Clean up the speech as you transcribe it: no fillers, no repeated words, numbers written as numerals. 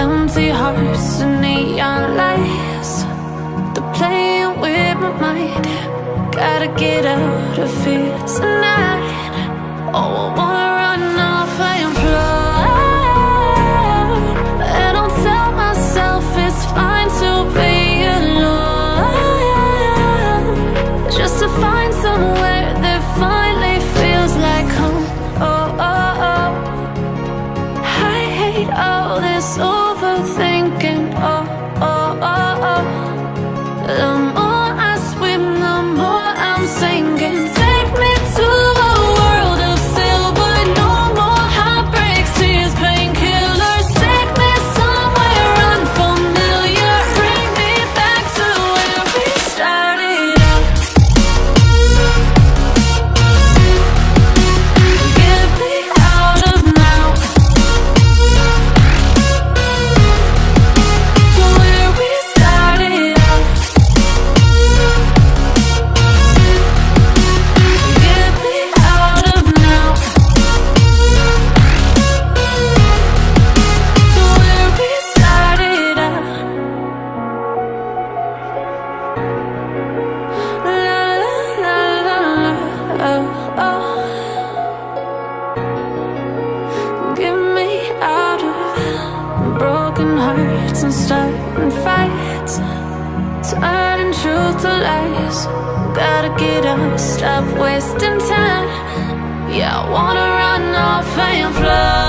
Empty hearts and neon lights, they're playing with my mind. Gotta get out of here tonight. Oh, I wanna run off and fly, and I'll tell myself it's fine to be alone, just to find somewhere that finally feels like home. Oh, oh, oh. I hate all this overthinking. Oh, oh, oh, oh. The more I swim, the more I'm sinking. Take me to a world of silver. No more heartbreaks, tears, painkillers. Take me somewhere unfamiliar. Bring me back to where we started out. Get me out of now, to where we started out. Get me out of now, to where we started out. La la la la la, oh, oh. Get me out of broken hearts and starting fights, turning truth to lies. Gotta get up, stop wasting time. Yeah, I wanna run off and fly.